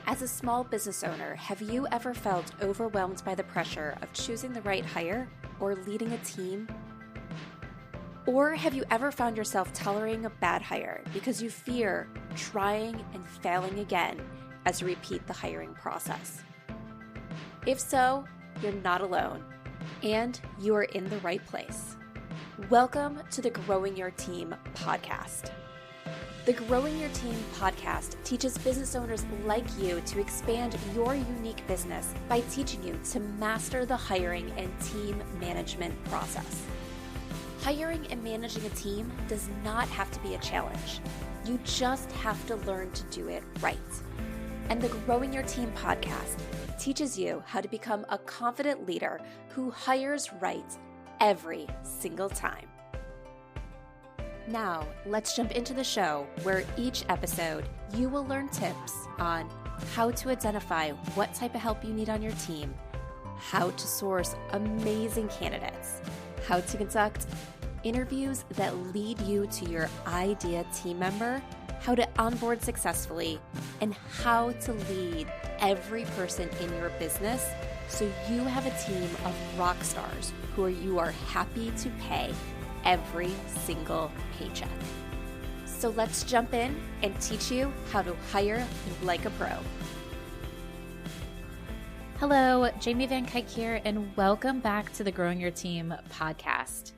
As a small business owner, have you ever felt overwhelmed by the pressure of choosing the right hire or leading a team? Or have you ever found yourself tolerating a bad hire because you fear trying and failing again as you repeat the hiring process? If so, you're not alone, and you are in the right place. Welcome to the Growing Your Team podcast. The Growing Your Team podcast teaches business owners like you to expand your unique business by teaching you to master the hiring and team management process. Hiring and managing a team does not have to be a challenge. You just have to learn to do it right. And the Growing Your Team podcast teaches you how to become a confident leader who hires right every single time. Now, let's jump into the show where each episode you will learn tips on how to identify what type of help you need on your team, how to source amazing candidates, how to conduct interviews that lead you to your ideal team member, how to onboard successfully, and how to lead every person in your business so you have a team of rock stars who you are happy to pay every single paycheck. So let's jump in and teach you how to hire like a pro. Hello, Jamie Van Kuyk here, and welcome back to the Growing Your Team podcast.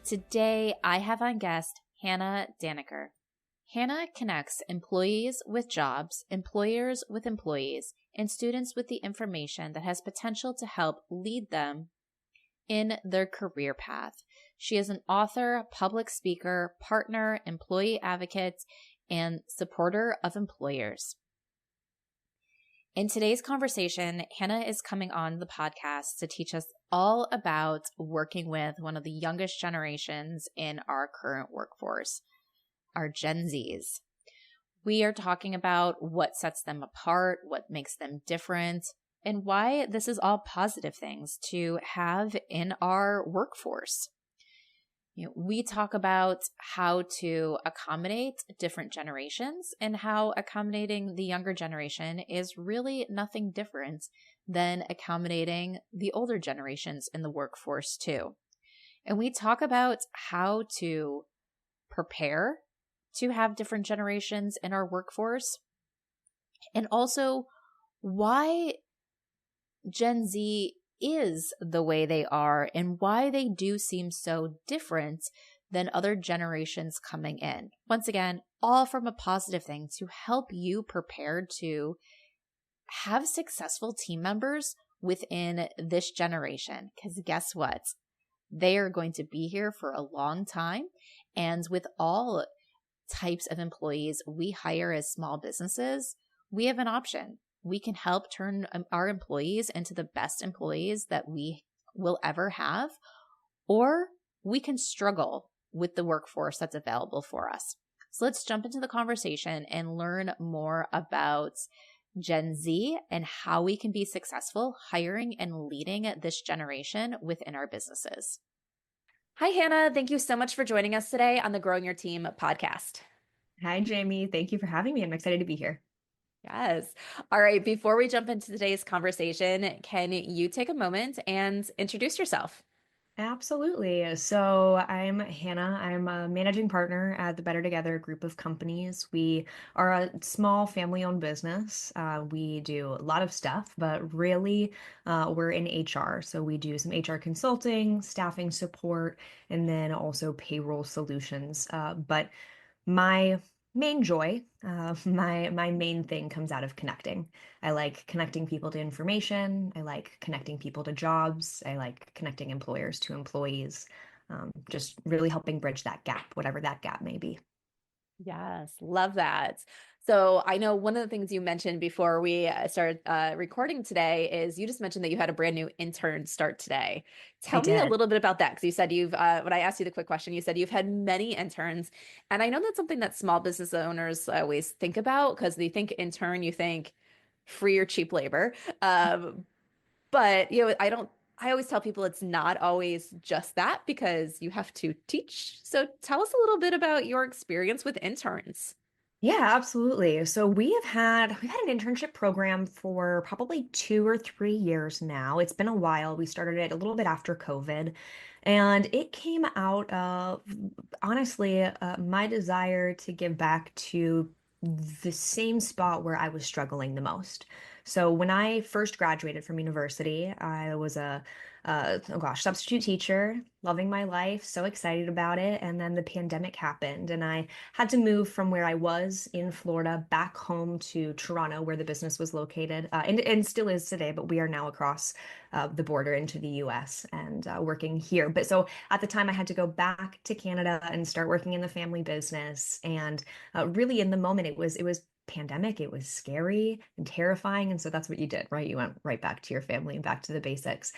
Today, I have on guest Hannah Dannecker. Hannah connects employees with jobs, employers with employees, and students with the information that has potential to help lead them in their career path. She is an author, public speaker, partner, employee advocate, and supporter of employers. In today's conversation, Hannah is coming on the podcast to teach us all about working with one of the youngest generations in our current workforce, our Gen Zs. We are talking about what sets them apart, what makes them different, and why this is all positive things to have in our workforce. We talk about how to accommodate different generations and how accommodating the younger generation is really nothing different than accommodating the older generations in the workforce too. And we talk about how to prepare to have different generations in our workforce, and also why Gen Z is the way they are and why they do seem so different than other generations coming in. Once again, all from a positive thing to help you prepare to have successful team members within this generation. Because guess what? They are going to be here for a long time. And with all types of employees we hire as small businesses, we have an option. We can help turn our employees into the best employees that we will ever have, or we can struggle with the workforce that's available for us. So let's jump into the conversation and learn more about Gen Z and how we can be successful hiring and leading this generation within our businesses. Hi, Hannah. Thank you so much for joining us today on the Growing Your Team podcast. Hi, Jamie. Thank you for having me. I'm excited to be here. Yes. All right. Before we jump into today's conversation, can you take a moment and introduce yourself? Absolutely. So I'm Hannah. I'm a managing partner at the Better Together group of companies. We are a small family-owned business. We do a lot of stuff, but really we're in HR. So we do some HR consulting, staffing support, and then also payroll solutions. But my main joy, my main thing comes out of connecting. I like connecting people to information. I like connecting people to jobs. I like connecting employers to employees. Just really helping bridge that gap, whatever that gap may be. Yes, love that. So I know one of the things you mentioned before we started recording today is you just mentioned that you had a brand new intern start today. Tell me a little bit about that, because you said when I asked you the quick question, you said you've had many interns. And I know that's something that small business owners always think about, because they think intern, you think free or cheap labor. But I always tell people it's not always just that, because you have to teach. So tell us a little bit about your experience with interns. Yeah, absolutely. So we've had an internship program for probably 2 or 3 years now. It's been a while. We started it a little bit after COVID, and it came out of honestly my desire to give back to the same spot where I was struggling the most. So when I first graduated from university, I was oh gosh, substitute teacher, loving my life, so excited about it. And then the pandemic happened, and I had to move from where I was in Florida back home to Toronto, where the business was located, and still is today, but we are now across the border into the US and working here. But so at the time, I had to go back to Canada and start working in the family business. And really, in the moment, it was pandemic. It was scary and terrifying. And so that's what you did, right? You went right back to your family and back to the basics.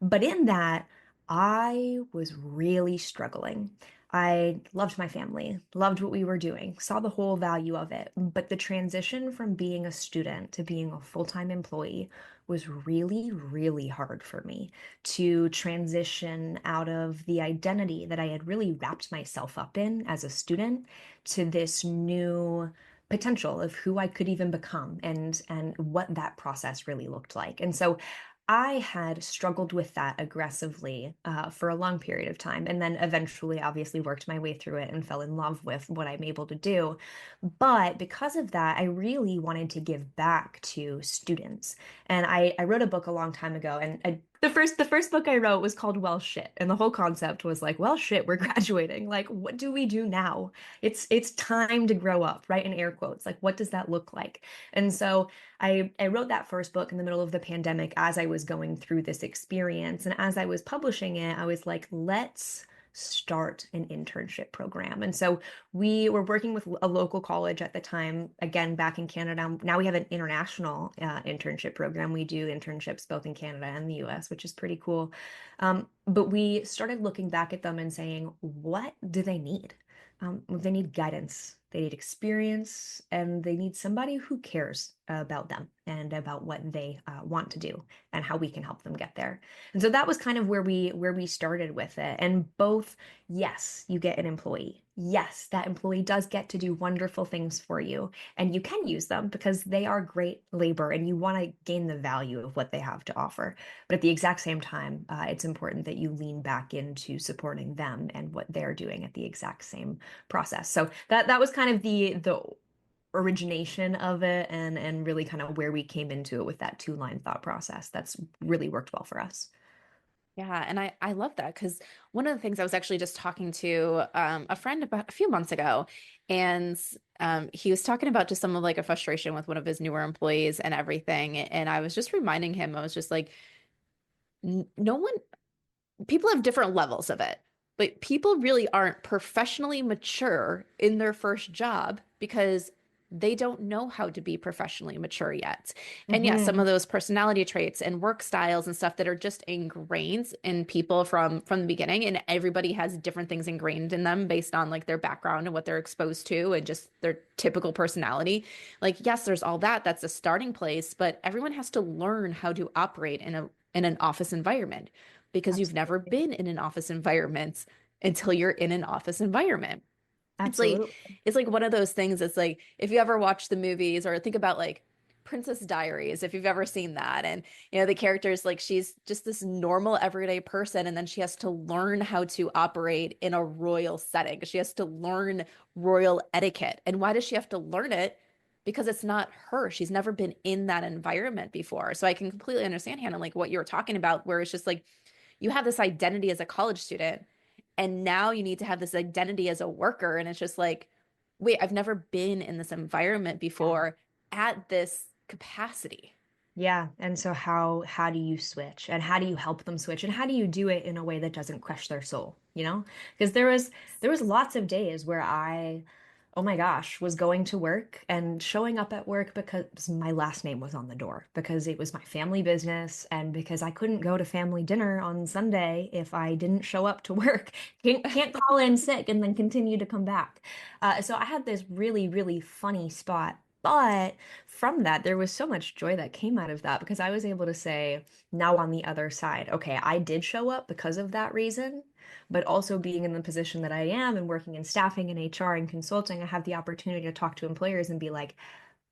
But in that, I was really struggling. I loved my family, loved what we were doing, saw the whole value of it. But the transition from being a student to being a full-time employee was really, really hard for me to transition out of the identity that I had really wrapped myself up in as a student to this new potential of who I could even become and what that process really looked like. And so I had struggled with that aggressively for a long period of time, and then eventually, obviously, worked my way through it and fell in love with what I'm able to do. But because of that, I really wanted to give back to students. And I wrote a book a long time ago, and the first book I wrote was called Well Shit, and the whole concept was like, well, shit, we're graduating. Like, what do we do now? It's time to grow up, right? In air quotes, like, what does that look like? And so I wrote that first book in the middle of the pandemic as I was going through this experience. And as I was publishing it, I was like, let's start an internship program. And so we were working with a local college at the time, again, back in Canada. Now we have an international internship program. We do internships both in Canada and the US, which is pretty cool. But we started looking back at them and saying, what do they need? They need guidance, they need experience, and they need somebody who cares about them and about what they want to do and how we can help them get there. And so that was kind of where we started with it. And both, yes, you get an employee. Yes, that employee does get to do wonderful things for you, and you can use them because they are great labor and you want to gain the value of what they have to offer. But at the exact same time, it's important that you lean back into supporting them and what they're doing at the exact same process. So that was kind of the origination of it and really kind of where we came into it with that two-line thought process. That's really worked well for us. Yeah, and I love that because one of the things I was actually just talking to a friend about a few months ago, and he was talking about just some of like a frustration with one of his newer employees and everything, and I was just reminding him, I was just like, No one, people have different levels of it, but people really aren't professionally mature in their first job because they don't know how to be professionally mature yet. And yes, some Hmm. of those personality traits and work styles and stuff that are just ingrained in people from the beginning, and everybody has different things ingrained in them based on like their background and what they're exposed to and just their typical personality. Like yes, there's all that. That's a starting place, but everyone has to learn how to operate in an office environment because you've never Absolutely. been in an office environment until you're in an office environment. It's like Absolutely. it's like one of those things. It's like if you ever watch the movies or think about like Princess Diaries, if you've ever seen that, and the character is like she's just this normal everyday person, and then she has to learn how to operate in a royal setting. She has to learn royal etiquette. And why does she have to learn it? Because it's not her. She's never been in that environment before. So I can completely understand, Hannah, like what you were talking about, where it's just like you have this identity as a college student and now you need to have this identity as a worker and it's just like wait, I've never been in this environment before at this capacity. Yeah, and so how do you switch and how do you help them switch and how do you do it in a way that doesn't crush their soul, you know? Because there was lots of days where oh my gosh, was going to work and showing up at work because my last name was on the door, because it was my family business and because I couldn't go to family dinner on Sunday if I didn't show up to work. Can't call in sick and then continue to come back. So I had this really, really funny spot. But from that, there was so much joy that came out of that because I was able to say, now on the other side, okay, I did show up because of that reason. but also being in the position that I am and working in staffing and HR and consulting, I have the opportunity to talk to employers and be like,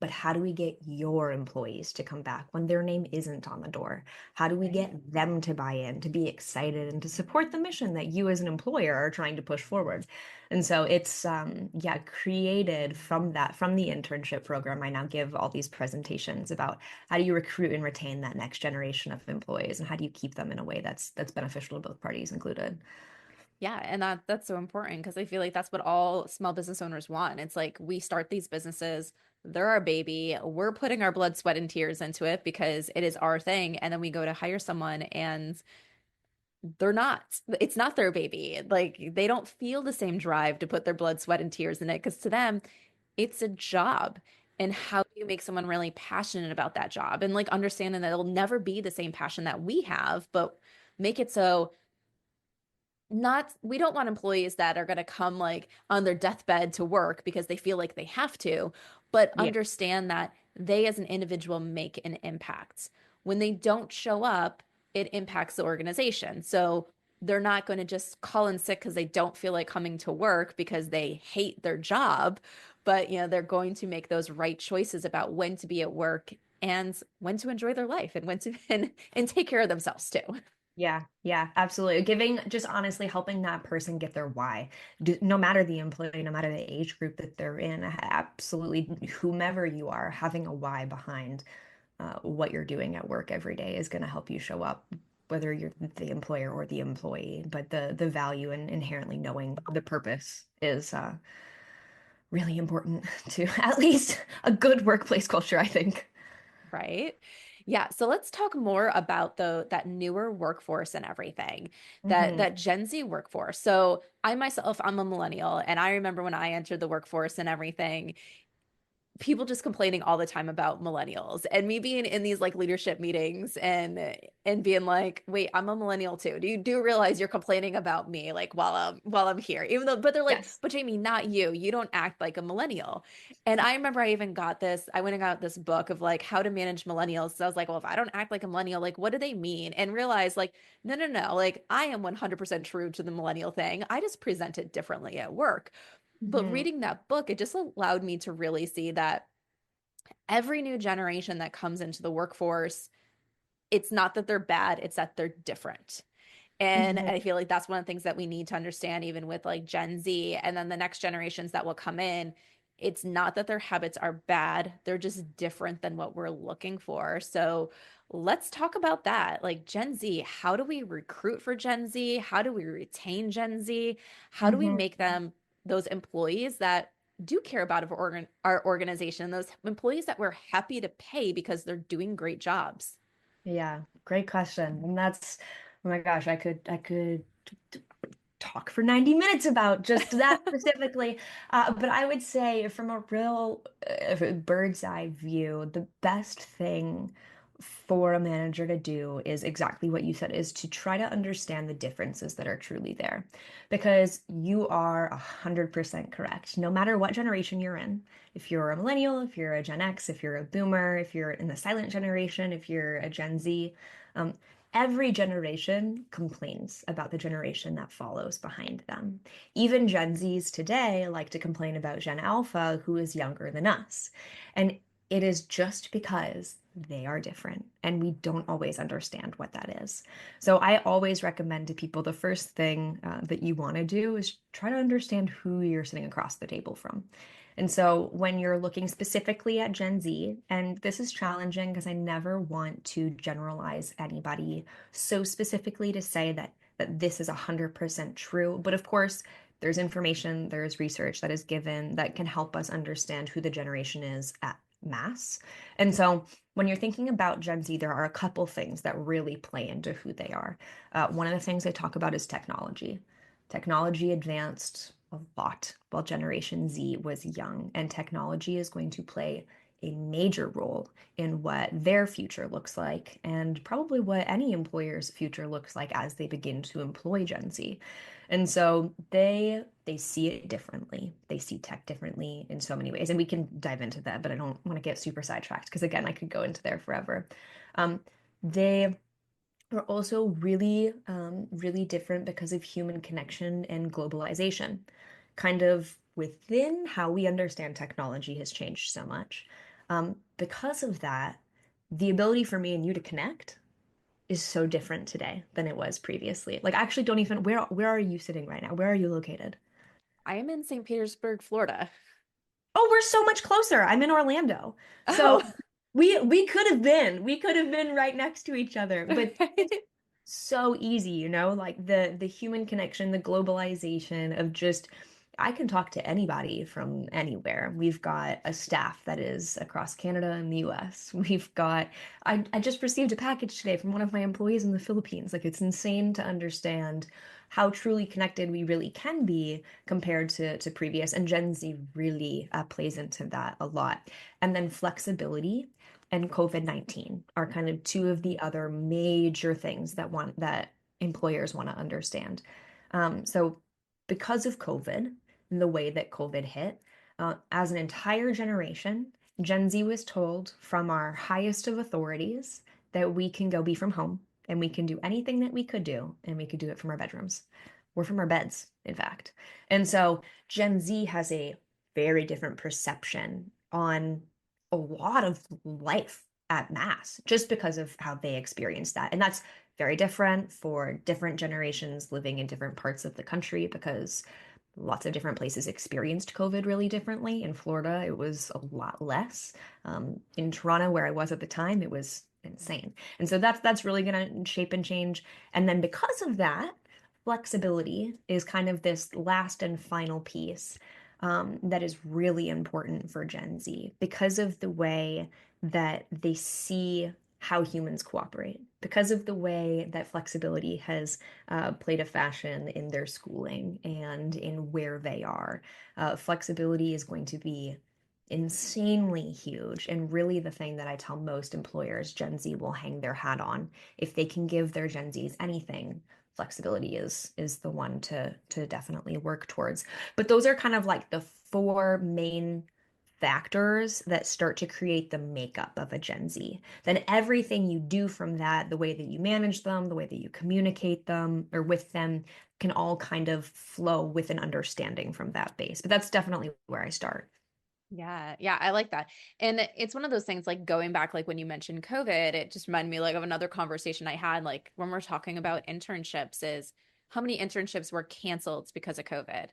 but how do we get your employees to come back when their name isn't on the door? How do we Right. get them to buy in, to be excited, and to support the mission that you as an employer are trying to push forward? And so it's, yeah, created from that, from the internship program. I now give all these presentations about how do you recruit and retain that next generation of employees, and how do you keep them in a way that's beneficial to both parties included. Yeah, and that's so important because I feel like that's what all small business owners want. It's like we start these businesses, they're our baby, we're putting our blood, sweat, and tears into it because it is our thing, and then we go to hire someone and they're not. It's not their baby. Like they don't feel the same drive to put their blood, sweat, and tears in it because to them, it's a job. And how do you make someone really passionate about that job and like understanding that it'll never be the same passion that we have, but make it so not we don't want employees that are going to come like on their deathbed to work because they feel like they have to, but Yeah. understand that they as an individual make an impact. When they don't show up, it impacts the organization. So they're not going to just call in sick because they don't feel like coming to work because they hate their job, but they're going to make those right choices about when to be at work and when to enjoy their life and when to and take care of themselves too. Yeah, yeah, absolutely. Giving, just honestly helping that person get their why. No matter the employee, no matter the age group that they're in, absolutely, whomever you are, having a why behind what you're doing at work every day is going to help you show up, whether you're the employer or the employee. But the value in inherently knowing the purpose is really important to at least a good workplace culture, I think. Right. Yeah. So let's talk more about that newer workforce and everything, that Hmm. Gen Z workforce. So I myself, I'm a millennial, and I remember when I entered the workforce and everything, people just complaining all the time about millennials and me being in these like leadership meetings and being like, wait, I'm a millennial too. Do you realize you're complaining about me like while I'm here? Even though, but they're like, Yes. but Jamie, not you. You don't act like a millennial. And I remember I even got this, I went and got this book of like how to manage millennials. So I was like, well, if I don't act like a millennial, like what do they mean? And realize like, no, no, no, like I am 100% true to the millennial thing. I just present it differently at work. But Hmm. reading that book, it just allowed me to really see that every new generation that comes into the workforce, it's not that they're bad, it's that they're different. And Hmm. I feel like that's one of the things that we need to understand, even with like Gen Z and then the next generations that will come in. It's not that their habits are bad, they're just different than what we're looking for. So let's talk about that. Like Gen Z, how do we recruit for Gen Z? How do we retain Gen Z? How do we Hmm. make them those employees that do care about our organization, those employees that we're happy to pay because they're doing great jobs? Yeah, great question. And that's, oh my gosh, I could talk for 90 minutes about just that specifically. But I would say from a real bird's eye view, the best thing for a manager to do is exactly what you said, is to try to understand the differences that are truly there. Because you are 100% correct. No matter what generation you're in, if you're a millennial, if you're a Gen X, if you're a boomer, if you're in the silent generation, if you're a Gen Z, um, every generation complains about the generation that follows behind them. Even Gen Zs today like to complain about Gen Alpha, who is younger than us. And it is just because they are different and we don't always understand what that is. So I always recommend to people the first thing that you want to do is try to understand who you're sitting across the table from. And so when you're looking specifically at Gen Z, and this is challenging because I never want to generalize anybody so specifically to say that this is 100% true. But of course, there's information, there's research that is given that can help us understand who the generation is at mass. And so when you're thinking about Gen Z, there are a couple things that really play into who they are. One of the things they talk about is technology. Technology advanced a lot while Generation Z was young, and technology is going to play a major role in what their future looks like and probably what any employer's future looks like as they begin to employ Gen Z. And so they see it differently. They see tech differently in so many ways. And we can dive into that, but I don't want to get super sidetracked because again, I could go into there forever. Um, they are also really, really different because of human connection and globalization. Kind of within how we understand technology has changed so much. Because of that, the ability for me and you to connect is so different today than it was previously. Like, I actually don't even, where are you sitting right now? Where are you located? I am in St. Petersburg, Florida. Oh, we're so much closer. I'm in Orlando. So Oh, we could have been right next to each other, but okay. so easy, like the human connection, the globalization of just I can talk to anybody from anywhere. We've got a staff that is across Canada and the US. I just received a package today from one of my employees in the Philippines. Like it's insane to understand how truly connected we really can be compared to previous. And Gen Z really plays into that a lot. And then flexibility and COVID-19 are kind of two of the other major things that employers want to understand. So because of COVID and the way that COVID hit, as an entire generation, Gen Z was told from our highest of authorities that we can go be from home and we can do anything that we could do, and we could do it from our bedrooms or from our beds, in fact. And so Gen Z has a very different perception on a lot of life at mass just because of how they experience that. And that's very different for different generations living in different parts of the country because lots of different places experienced COVID really differently. In Florida, it was a lot less. In Toronto, where I was at the time, it was insane. And so that's really going to shape and change. And then because of that, flexibility is kind of this last and final piece that is really important for Gen Z because of the way that they see how humans cooperate, because of the way that flexibility has played a fashion in their schooling and in where they are. Flexibility is going to be insanely huge and really the thing that I tell most employers Gen Z will hang their hat on. If they can give their Gen Zs anything, flexibility is the one to definitely work towards. But those are kind of like the four main factors that start to create the makeup of a Gen Z. Then everything you do from that, the way that you manage them, the way that you communicate them or with them, can all kind of flow with an understanding from that base. But that's definitely where I start. Yeah, yeah, I like that. And it's one of those things like going back, like when you mentioned COVID, it just reminded me like of another conversation I had, like when we're talking about internships, is how many internships were canceled because of COVID?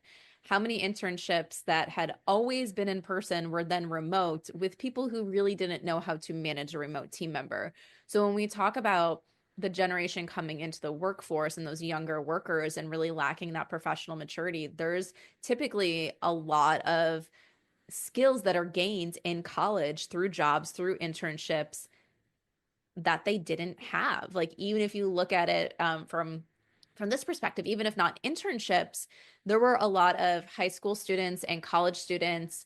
How many internships that had always been in person were then remote with people who really didn't know how to manage a remote team member? So when we talk about the generation coming into the workforce and those younger workers and really lacking that professional maturity, there's typically a lot of skills that are gained in college through jobs, through internships that they didn't have. Like even if you look at it from this perspective, even if not internships, there were a lot of high school students and college students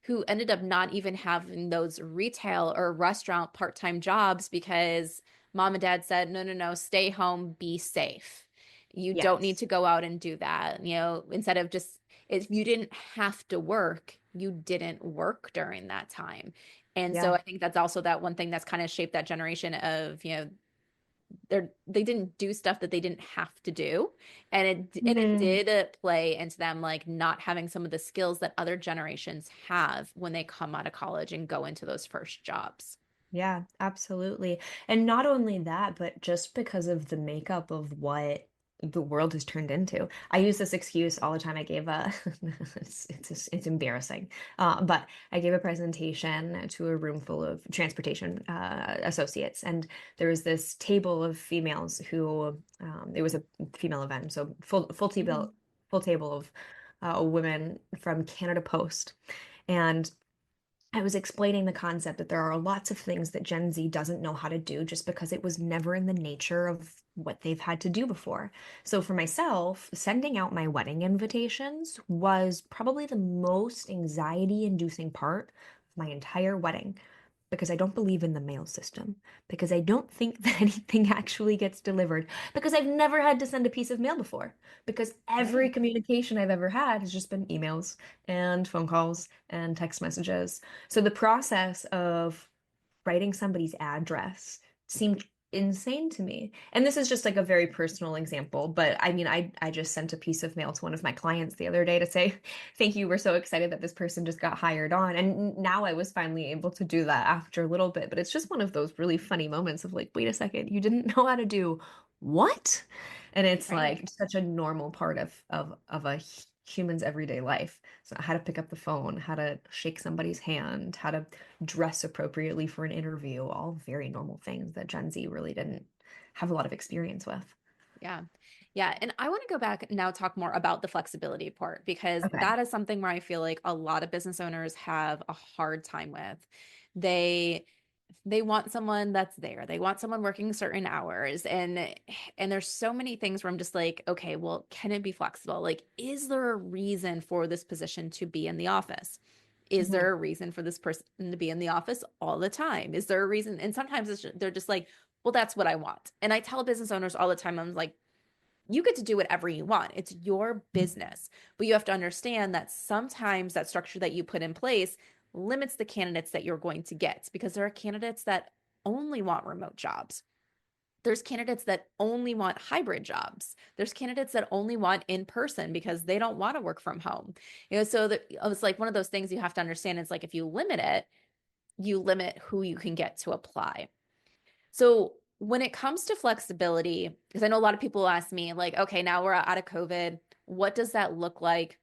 who ended up not even having those retail or restaurant part-time jobs because mom and dad said, no, no, no, stay home, be safe. You don't need Yes. to go out and do that. Instead of just, if you didn't have to work, you didn't work during that time. And so Yeah. I think that's also that one thing that's kind of shaped that generation of, they didn't do stuff that they didn't have to do, and it Hmm. did play into them like not having some of the skills that other generations have when they come out of college and go into those first jobs. Yeah, absolutely. And not only that, but just because of the makeup of what the world has turned into. I use this excuse all the time. I gave a, it's embarrassing, but I gave a presentation to a room full of transportation associates, and there was this table of females who, it was a female event, so Mhm. full table of women from Canada Post. And I was explaining the concept that there are lots of things that Gen Z doesn't know how to do just because it was never in the nature of what they've had to do before. So for myself, sending out my wedding invitations was probably the most anxiety-inducing part of my entire wedding because I don't believe in the mail system, because I don't think that anything actually gets delivered, because I've never had to send a piece of mail before, because every Right. communication I've ever had has just been emails and phone calls and text messages. So the process of writing somebody's address seemed insane to me. And this is just like a very personal example, but I mean, I just sent a piece of mail to one of my clients the other day to say, thank you, we're so excited that this person just got hired on. And now I was finally able to do that after a little bit, but it's just one of those really funny moments of like, wait a second, you didn't know how to do what? And it's Right. like such a normal part of a human's everyday life. So how to pick up the phone, how to shake somebody's hand, how to dress appropriately for an interview, all very normal things that Gen Z really didn't have a lot of experience with. Yeah. Yeah. And I want to go back and now talk more about the flexibility part because Okay. that is something where I feel like a lot of business owners have a hard time with. They they want someone that's there. They want someone working certain hours and there's so many things where I'm just like, okay, well, can it be flexible? Like, is there a reason for this position to be in the office? Is Mhm. there a reason for this person to be in the office all the time? Is there a reason? And sometimes they're just like, well, that's what I want. And I tell business owners all the time, I'm like, you get to do whatever you want. It's your business. But you have to understand that sometimes that structure that you put in place limits the candidates that you're going to get because there are candidates that only want remote jobs. There's candidates that only want hybrid jobs. There's candidates that only want in person because they don't want to work from home. So it's like one of those things you have to understand. It's like if you limit it, you limit who you can get to apply. So when it comes to flexibility, because I know a lot of people ask me, like, okay, now we're out of COVID, what does that look like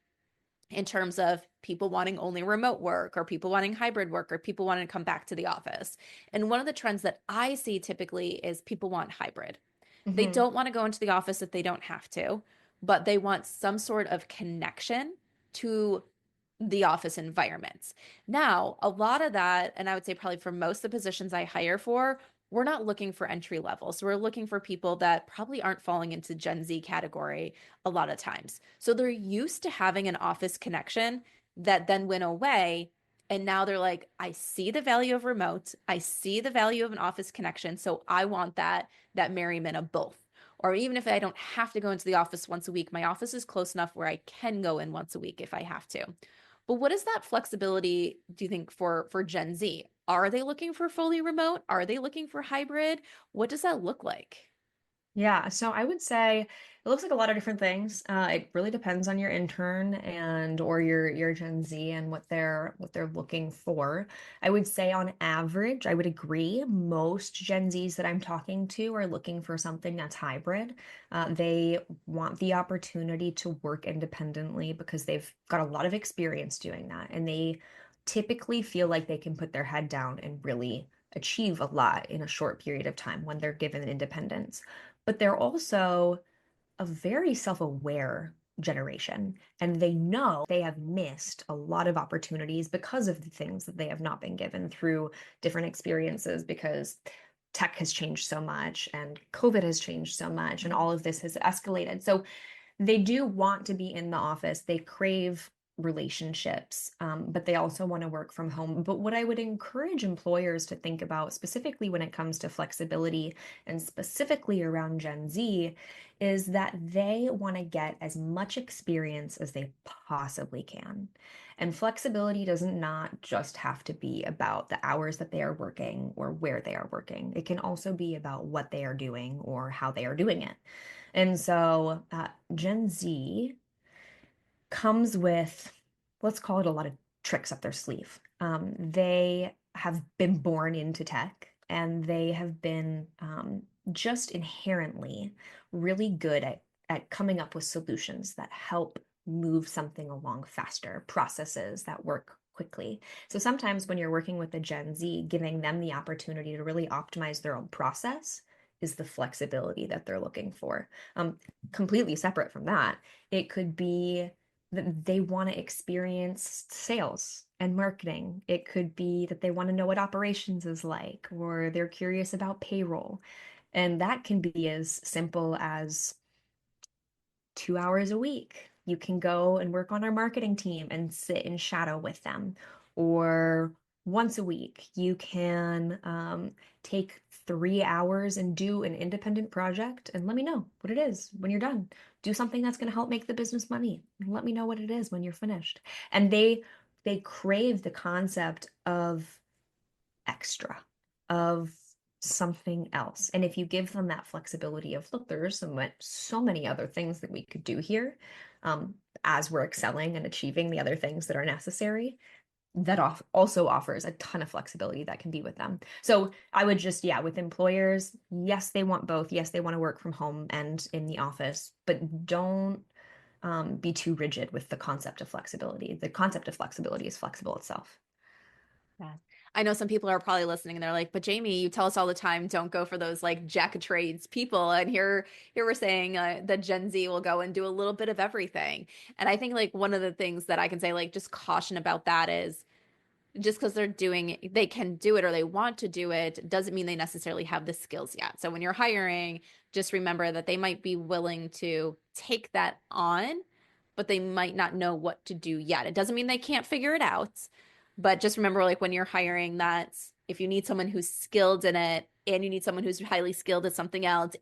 in terms of people wanting only remote work or people wanting hybrid work or people wanting to come back to the office? And one of the trends that I see typically is people want hybrid. They Mhm. don't want to go into the office if they don't have to, but they want some sort of connection to the office environments. Now, a lot of that, and I would say probably for most of the positions I hire for, we're not looking for entry level. So we're looking for people that probably aren't falling into Gen Z category a lot of times. So they're used to having an office connection that then went away. And now they're like, I see the value of remote. I see the value of an office connection. So I want that merriment of both. Or even if I don't have to go into the office once a week, my office is close enough where I can go in once a week if I have to. But what is that flexibility, do you think, for Gen Z? Are they looking for fully remote? Are they looking for hybrid? What does that look like? Yeah, so I would say it looks like a lot of different things. It really depends on your intern and or your Gen Z and what they're looking for. I would say on average, I would agree, most Gen Zs that I'm talking to are looking for something that's hybrid. They want the opportunity to work independently because they've got a lot of experience doing that, and they typically feel like they can put their head down and really achieve a lot in a short period of time when they're given independence, but they're also a very self-aware generation, and they know they have missed a lot of opportunities because of the things that they have not been given through different experiences, because tech has changed so much and COVID has changed so much and all of this has escalated. So they do want to be in the office. They crave relationships, but they also want to work from home. But what I would encourage employers to think about, specifically when it comes to flexibility and specifically around Gen Z, is that they want to get as much experience as they possibly can. And flexibility doesn't not just have to be about the hours that they are working or where they are working. It can also be about what they are doing or how they are doing it. And so Gen Z comes with, let's call it, a lot of tricks up their sleeve. They have been born into tech, and they have been just inherently really good at coming up with solutions that help move something along faster, processes that work quickly. So sometimes when you're working with a Gen Z, giving them the opportunity to really optimize their own process is the flexibility that they're looking for. Completely separate from that, it could be that they want to experience sales and marketing. It could be that they want to know what operations is like, or they're curious about payroll. And that can be as simple as 2 hours a week. You can go and work on our marketing team and sit and shadow with them. Or once a week, you can take 3 hours and do an independent project and let me know what it is when you're done. Do something that's going to help make the business money. And let me know what it is when you're finished. And they crave the concept of extra, of something else. And if you give them that flexibility of, look, there's so many other things that we could do here, um, as we're excelling and achieving the other things that are necessary, that also offers a ton of flexibility that can be with them. So I would just, yeah, with employers, yes, they want both. Yes, they want to work from home and in the office, but don't be too rigid with the concept of flexibility. The concept of flexibility is flexible itself. Yeah. I know some people are probably listening and they're like, but Jamie, you tell us all the time, don't go for those like jack of trades people. And here we're saying that Gen Z will go and do a little bit of everything. And I think like one of the things that I can say, like, just caution about that is just because they can do it or they want to do it doesn't mean they necessarily have the skills yet. So when you're hiring, just remember that they might be willing to take that on, but they might not know what to do yet. It doesn't mean they can't figure it out, but just remember, like, when you're hiring, that if you need someone who's skilled in it and you need someone who's highly skilled at something else,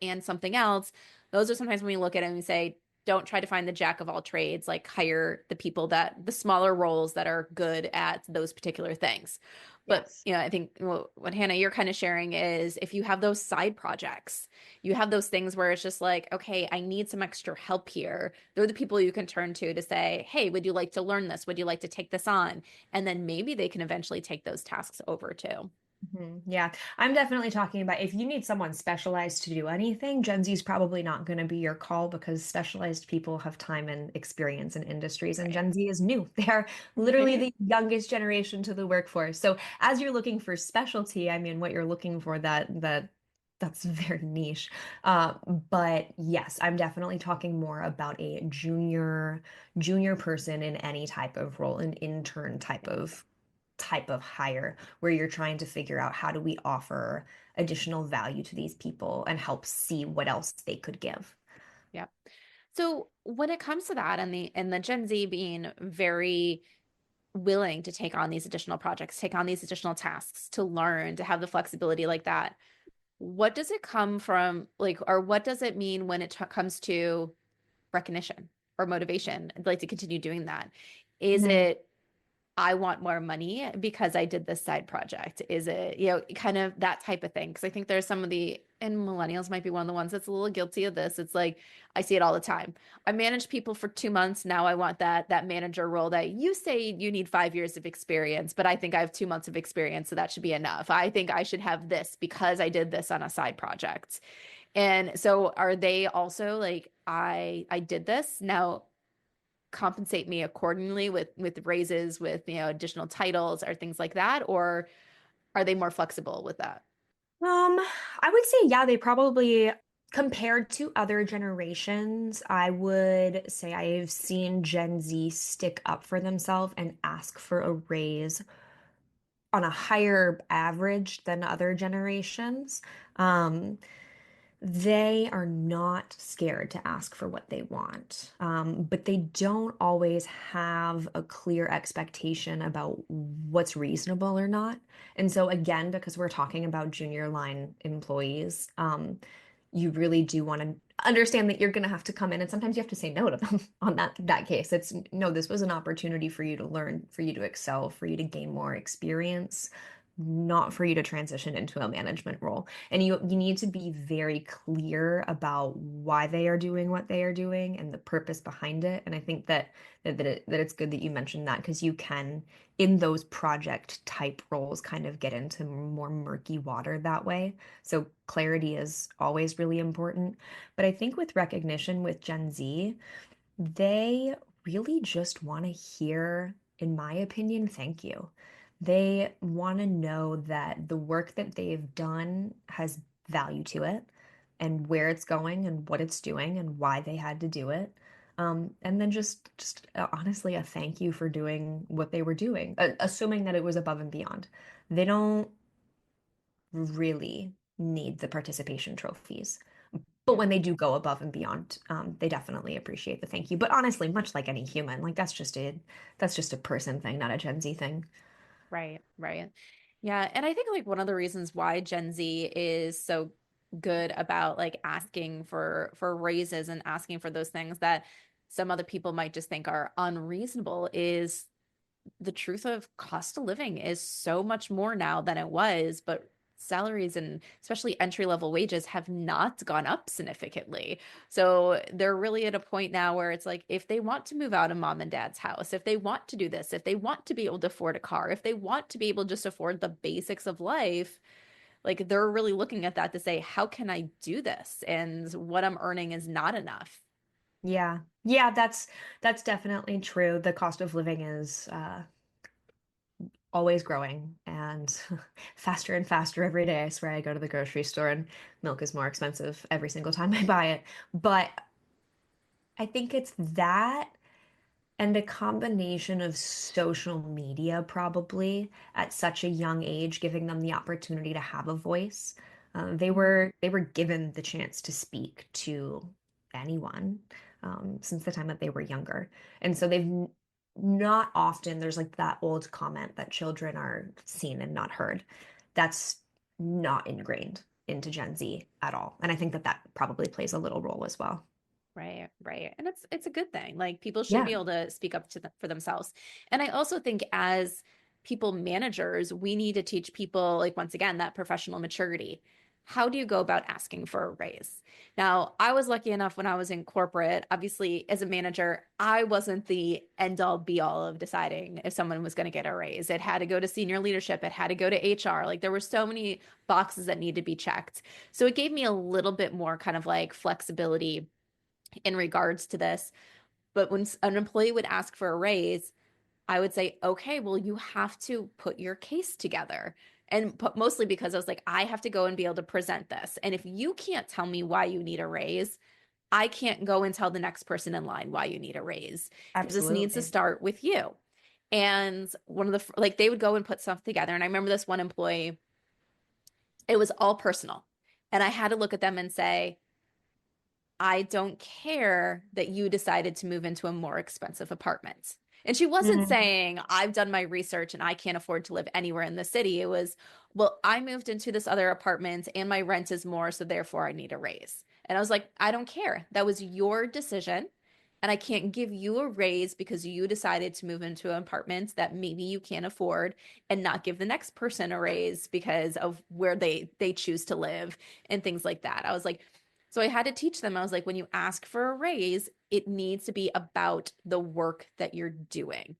those are sometimes when we look at it and we say, don't try to find the jack of all trades, like hire the smaller roles that are good at those particular things. But, Yes. I think what Hannah, you're kind of sharing is if you have those side projects, you have those things where it's just like, okay, I need some extra help here. They're the people you can turn to say, hey, would you like to learn this? Would you like to take this on? And then maybe they can eventually take those tasks over too. Yeah, I'm definitely talking about if you need someone specialized to do anything, Gen Z is probably not going to be your call because specialized people have time and experience in industries, and Right. Gen Z is new. They are literally the youngest generation to the workforce. So as you're looking for specialty, I mean, what you're looking for that's very niche. Uh, but yes, I'm definitely talking more about a junior person in any type of role, an intern type of hire where you're trying to figure out how do we offer additional value to these people and help see what else they could give. Yeah. So when it comes to that and the Gen Z being very willing to take on these additional projects, take on these additional tasks, to learn, to have the flexibility like that, what does it come from, like, or what does it mean when it comes to recognition or motivation? I'd like to continue doing that. Is Mhm. it I want more money because I did this side project? Is it, kind of that type of thing? Because I think there's some of and millennials might be one of the ones that's a little guilty of this. It's like, I see it all the time. I managed people for 2 months. Now I want that manager role that you say you need 5 years of experience, but I think I have 2 months of experience, so that should be enough. I think I should have this because I did this on a side project. And so are they also like, I did this. Now compensate me accordingly with raises, with additional titles or things like that, or are they more flexible with that? I would say, yeah, they probably, compared to other generations, I would say I've seen Gen Z stick up for themselves and ask for a raise on a higher average than other generations. Um, They are not scared to ask for what they want, but they don't always have a clear expectation about what's reasonable or not. And so, again, because we're talking about junior line employees, you really do want to understand that you're going to have to come in, and sometimes you have to say no to them on that case. It's no, this was an opportunity for you to learn, for you to excel, for you to gain more experience, not for you to transition into a management role. And you need to be very clear about why they are doing what they are doing and the purpose behind it. And I think that it's good that you mentioned that because you can, in those project type roles, kind of get into more murky water that way. So clarity is always really important. But I think with recognition with Gen Z, they really just want to hear, in my opinion, thank you. They want to know that the work that they've done has value to it and where it's going and what it's doing and why they had to do it. And then just honestly, a thank you for doing what they were doing, assuming that it was above and beyond. They don't really need the participation trophies. But Yeah. when they do go above and beyond, they definitely appreciate the thank you. But honestly, much like any human, like that's just a person thing, not a Gen Z thing. Right, right. Yeah, and I think like one of the reasons why Gen Z is so good about like asking for raises and asking for those things that some other people might just think are unreasonable is the truth of cost of living is so much more now than it was, but salaries and especially entry-level wages have not gone up significantly. So they're really at a point now where it's like, if they want to move out of mom and dad's house, if they want to do this, if they want to be able to afford a car, if they want to be able to just afford the basics of life, like they're really looking at that to say, how can I do this? And what I'm earning is not enough. Yeah. Yeah, that's definitely true. The cost of living is always growing and faster and faster every day. I swear I go to the grocery store and milk is more expensive every single time I buy it. But I think it's that and a combination of social media, probably at such a young age, giving them the opportunity to have a voice. They were given the chance to speak to anyone since the time that they were younger, and so not often there's like that old comment that children are seen and not heard. That's not ingrained into Gen Z at all, and I think that that probably plays a little role as well. Right, right. And it's a good thing. Like people should Yeah. be able to speak up to for themselves. And I also think as people managers, we need to teach people, like once again, that professional maturity. How do you go about asking for a raise? Now, I was lucky enough when I was in corporate, obviously as a manager, I wasn't the end all be all of deciding if someone was going to get a raise. It had to go to senior leadership, it had to go to HR. Like there were so many boxes that need to be checked. So it gave me a little bit more kind of like flexibility in regards to this. But when an employee would ask for a raise, I would say, okay, well, you have to put your case together. And mostly because I was like, I have to go and be able to present this. And if you can't tell me why you need a raise, I can't go and tell the next person in line why you need a raise because this needs to Absolutely. start with you. And one of the, like, they would go and put stuff together. And I remember this one employee, it was all personal. And I had to look at them and say, I don't care that you decided to move into a more expensive apartment. And she wasn't Mhm. saying, I've done my research and I can't afford to live anywhere in the city. It was, well, I moved into this other apartment and my rent is more, so therefore I need a raise. And I was like, I don't care. That was your decision. And I can't give you a raise because you decided to move into an apartment that maybe you can't afford and not give the next person a raise because of where they choose to live and things like that. I was like, so I had to teach them. I was like, when you ask for a raise, it needs to be about the work that you're doing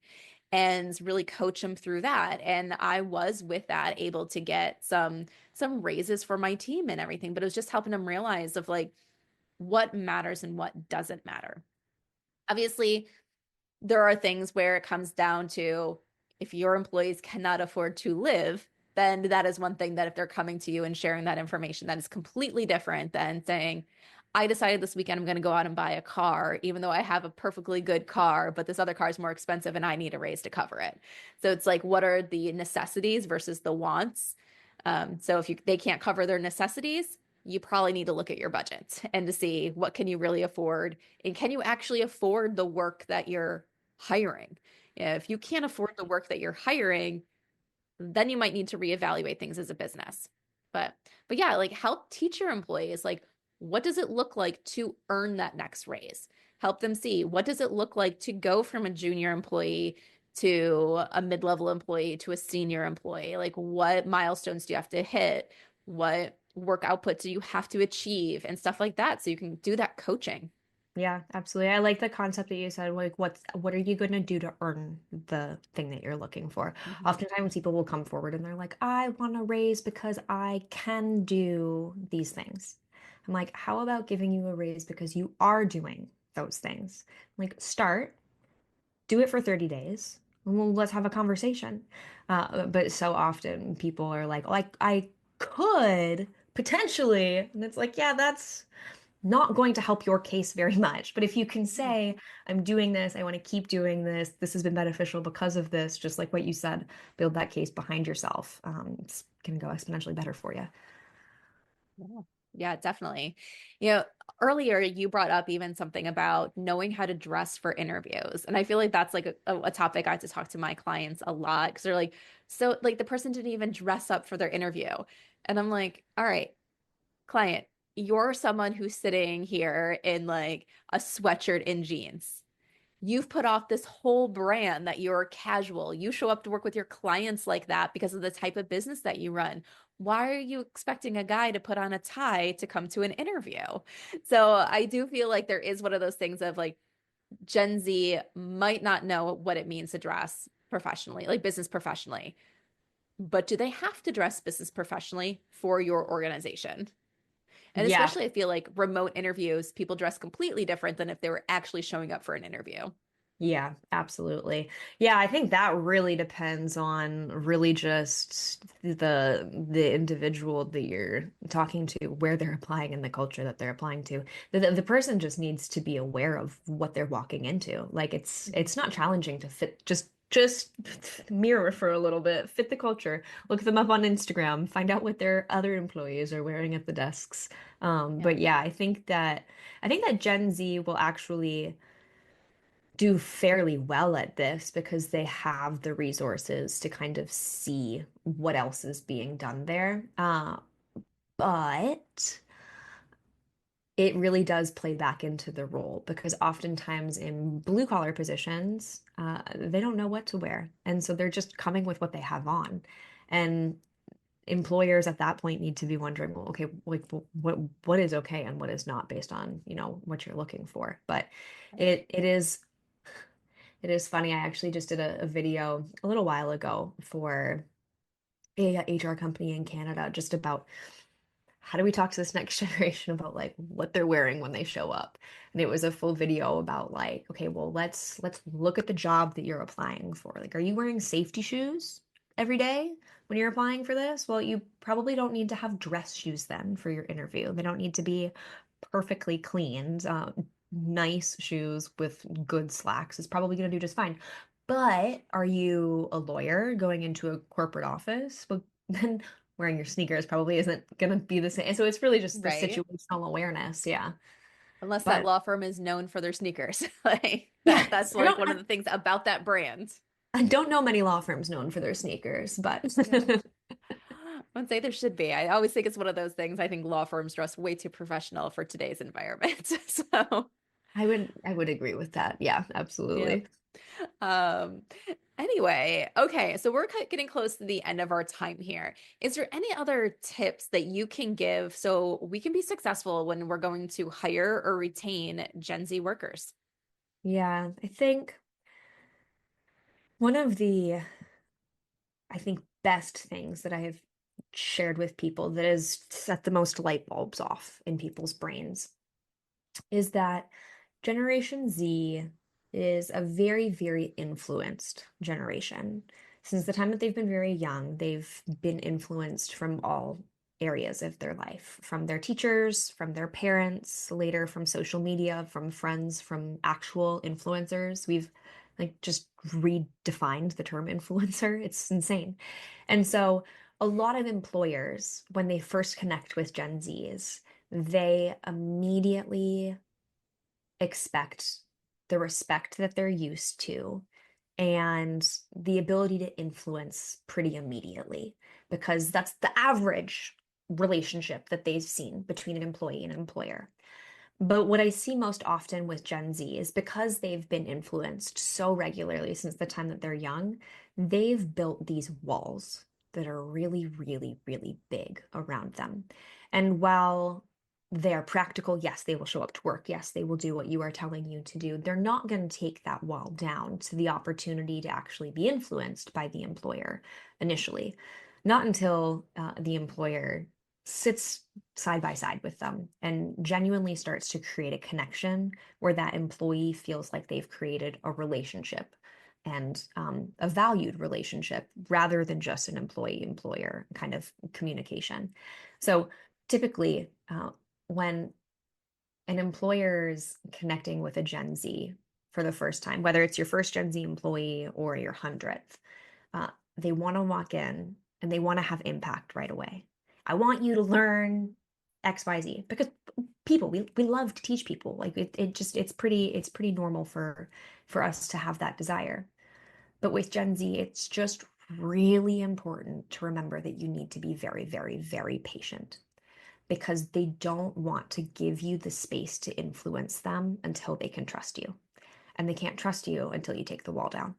and really coach them through that. And I was with that able to get some raises for my team and everything, but it was just helping them realize of like what matters and what doesn't matter. Obviously, there are things where it comes down to if your employees cannot afford to live, then that is one thing that if they're coming to you and sharing that information, that is completely different than saying, I decided this weekend I'm going to go out and buy a car, even though I have a perfectly good car, but this other car is more expensive and I need a raise to cover it. So it's like, what are the necessities versus the wants? So if they can't cover their necessities, you probably need to look at your budget and to see what can you really afford and can you actually afford the work that you're hiring. If you can't afford the work that you're hiring, then you might need to reevaluate things as a business. But but yeah, like help teach your employees like what does it look like to earn that next raise? Help them see what does it look like to go from a junior employee to a mid-level employee to a senior employee? Like what milestones do you have to hit? What work output do you have to achieve and stuff like that so you can do that coaching. Yeah, absolutely. I like the concept that you said, like, what are you going to do to earn the thing that you're looking for? Mhm. Oftentimes people will come forward and they're like, I want a raise because I can do these things. I'm like, how about giving you a raise because you are doing those things? Like, start, do it for 30 days, and well, let's have a conversation. But so often people are like, I could potentially, and it's like, yeah, that's not going to help your case very much. But if you can Yeah. say, I'm doing this, I want to keep doing this, this has been beneficial because of this, just like what you said, build that case behind yourself. It's going to go exponentially better for you. Yeah. Yeah, definitely. You know, earlier you brought up even something about knowing how to dress for interviews. And I feel like that's like a topic I have to talk to my clients a lot because they're like, so like the person didn't even dress up for their interview. And I'm like, all right, client, you're someone who's sitting here in like a sweatshirt and jeans. You've put off this whole brand that you're casual. You show up to work with your clients like that because of the type of business that you run. why are you expecting a guy to put on a tie to come to an interview? So I do feel like there is one of those things of like Gen Z might not know what it means to dress professionally, like business professionally, but do they have to dress business professionally for your organization? And Yeah, especially I feel like remote interviews, people dress completely different than if they were actually showing up for an interview. yeah, absolutely. Yeah, I think that really depends on really just the individual that you're talking to, where they're applying and the culture that they're applying to. The person just needs to be aware of what they're walking into. Like it's not challenging to fit just mirror for a little bit, fit the culture, look them up on Instagram, find out what their other employees are wearing at the desks. Yeah. But yeah, I think that Gen Z will actually do fairly well at this because they have the resources to kind of see what else is being done there. But it really does play back into the role because oftentimes in blue collar positions, they don't know what to wear. And so they're just coming with what they have on. And employers at that point need to be wondering, well, okay, like what is okay and what is not based on, what you're looking for. But Right. it is funny. I actually just did a video a little while ago for a HR company in Canada just about how do we talk to this next generation about like what they're wearing when they show up. And it was a full video about like, okay, well, let's look at the job that you're applying for. Like, are you wearing safety shoes every day when you're applying for this? Well, you probably don't need to have dress shoes then for your interview. They don't need to be perfectly cleaned. Nice shoes with good slacks is probably going to do just fine. But are you a lawyer going into a corporate office? Well, then wearing your sneakers probably isn't going to be the same. So it's really just the Right. situational awareness. Yeah. Unless that But law firm is known for their sneakers. Like that's yes, like one of the things about that brand. I don't know many law firms known for their sneakers, but Yeah. I would say there should be. I always think it's one of those things. I think law firms dress way too professional for today's environment. So, I would agree with that. Yeah, yep. absolutely. Um, anyway, okay, so we're getting close to the end of our time here. Is there any other tips that you can give so we can be successful when we're going to hire or retain Gen Z workers? Yeah, I think one of the I think best things that I have shared with people that has set the most light bulbs off in people's brains is that Generation Z is a very, very influenced generation. Since the time that they've been very young, they've been influenced from all areas of their life, from their teachers, from their parents, later from social media, from friends, from actual influencers. We've like just redefined the term influencer. It's insane. And so a lot of employers, when they first connect with Gen Zs, they immediately expect the respect that they're used to and the ability to influence pretty immediately because that's the average relationship that they've seen between an employee and an employer. But what I see most often with Gen Z is because they've been influenced so regularly since the time that they're young, they've built these walls that are really, really, really big around them. And while they're practical, yes, they will show up to work. Yes, they will do what you are telling you to do. They're not going to take that wall down to the opportunity to actually be influenced by the employer initially. Not until the employer sits side by side with them and genuinely starts to create a connection where that employee feels like they've created a relationship and a valued relationship rather than just an employee employer kind of communication. So typically, when an employer's connecting with a Gen Z for the first time, whether it's your first Gen Z employee or your 100th, they want to walk in and they want to have impact right away. I want you to learn XYZ because people, we love to teach people. Like it's pretty normal for us to have that desire. But with Gen Z, it's just really important to remember that you need to be very, very, very patient because they don't want to give you the space to influence them until they can trust you. And they can't trust you until you take the wall down.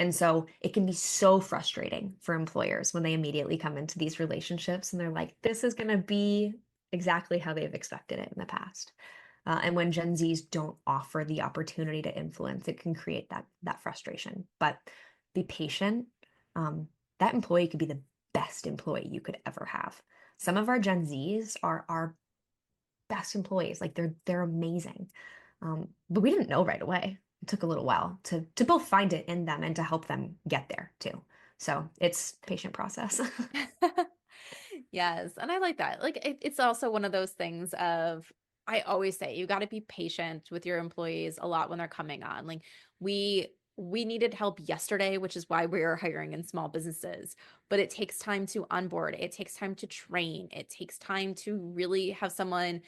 And so it can be so frustrating for employers when they immediately come into these relationships and they're like, this is going to be exactly how they've expected it in the past. And when Gen Zs don't offer the opportunity to influence, it can create that frustration. But be patient. That employee could be the best employee you could ever have. Some of our Gen Zs are our best employees. Like they're amazing. But we didn't know right away. It took a little while to both find it in them and to help them get there too. So it's a patient process. Yes. And I like that. Like it's also one of those things of, I always say you got to be patient with your employees a lot when they're coming on. Like we needed help yesterday, which is why we are hiring in small businesses, but it takes time to onboard. It takes time to train. It takes time to really have someone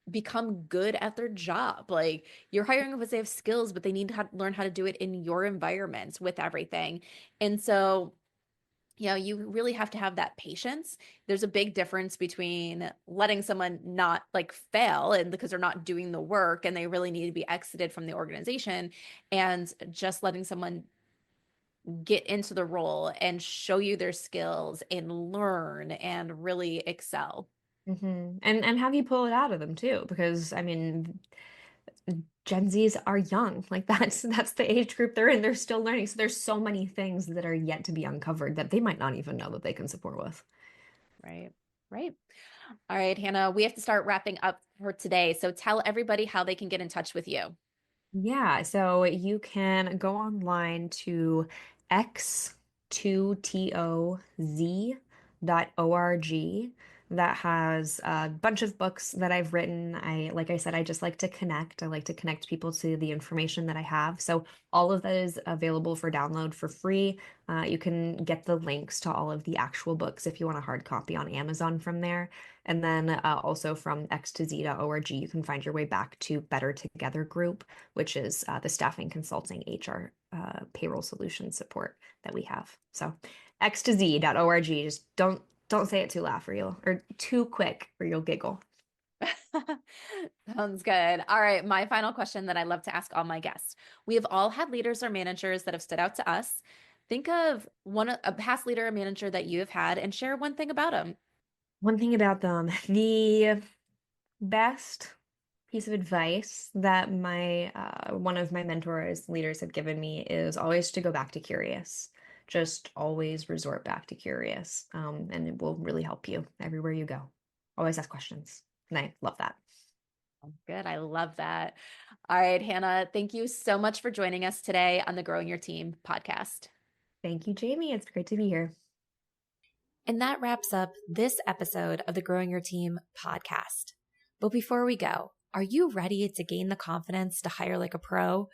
become good at their job. Like you're hiring because they have skills, but they need to learn how to do it in your environment with everything. And so you really have to have that patience. There's a big difference between letting someone not like fail and because they're not doing the work and they really need to be exited from the organization, and just letting someone get into the role and show you their skills and learn and really excel. And have you pull it out of them too, because I mean, Gen Zs are young. Like that's the age group they're in. They're still learning. So there's so many things that are yet to be uncovered that they might not even know that they can support with. Right. Right. All right, Hannah, we have to start wrapping up for today. So tell everybody how they can get in touch with you. Yeah, so you can go online to x2toz.org. That has a bunch of books that I've written. Like I said, I just like to connect. I like to connect people to the information that I have. So all of that is available for download for free. You can get the links to all of the actual books if you want a hard copy on Amazon from there. And then also from x2z.org, you can find your way back to Better Together Group, which is the staffing, consulting, HR, payroll solution support that we have. So x2z.org, just don't say it too loud or too quick or you'll giggle. Sounds good. All right. My final question that I love to ask all my guests. We have all had leaders or managers that have stood out to us. Think of a past leader or manager that you have had and share one thing about them. One thing about them, the best piece of advice that my one of my mentors leaders have given me is always to go back to curious. Just always resort back to curious, and it will really help you everywhere you go. Always ask questions, and I love that. Good. I love that. All right, Hannah, thank you so much for joining us today on the Growing Your Team podcast. Thank you, Jamie. It's great to be here. And that wraps up this episode of the Growing Your Team podcast. But before we go, are you ready to gain the confidence to hire like a pro,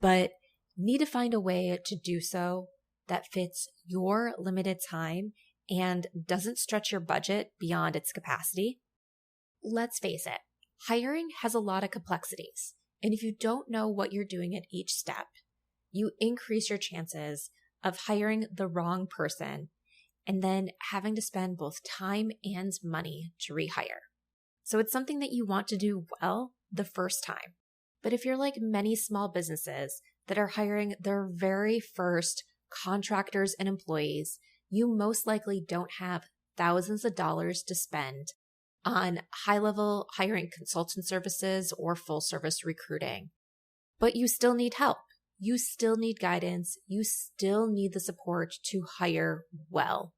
but need to find a way to do so that fits your limited time and doesn't stretch your budget beyond its capacity? Let's face it, hiring has a lot of complexities. And if you don't know what you're doing at each step, you increase your chances of hiring the wrong person and then having to spend both time and money to rehire. So it's something that you want to do well the first time. But if you're like many small businesses that are hiring their very first contractors and employees, you most likely don't have thousands of dollars to spend on high-level hiring consultant services or full-service recruiting. But you still need help. You still need guidance. You still need the support to hire well.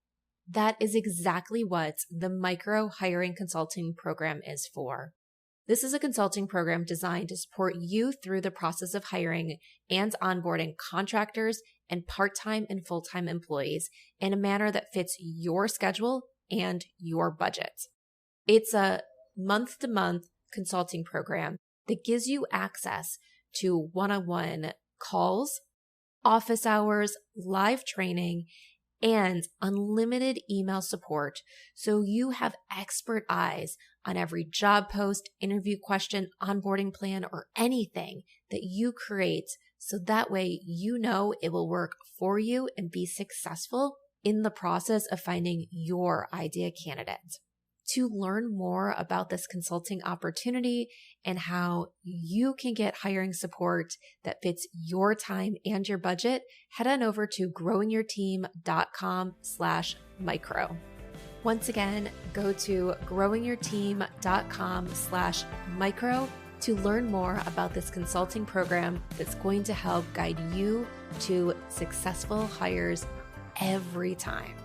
That is exactly what the Micro Hiring Consulting Program is for. This is a consulting program designed to support you through the process of hiring and onboarding contractors and part-time and full-time employees in a manner that fits your schedule and your budget. It's a month-to-month consulting program that gives you access to one-on-one calls, office hours, live training, and unlimited email support, so you have expert eyes on every job post, interview question, onboarding plan, or anything that you create, so that way you know it will work for you and be successful in the process of finding your ideal candidate. to learn more about this consulting opportunity and how you can get hiring support that fits your time and your budget, head on over to growingyourteam.com/micro. Once again, go to growingyourteam.com/micro to learn more about this consulting program that's going to help guide you to successful hires every time.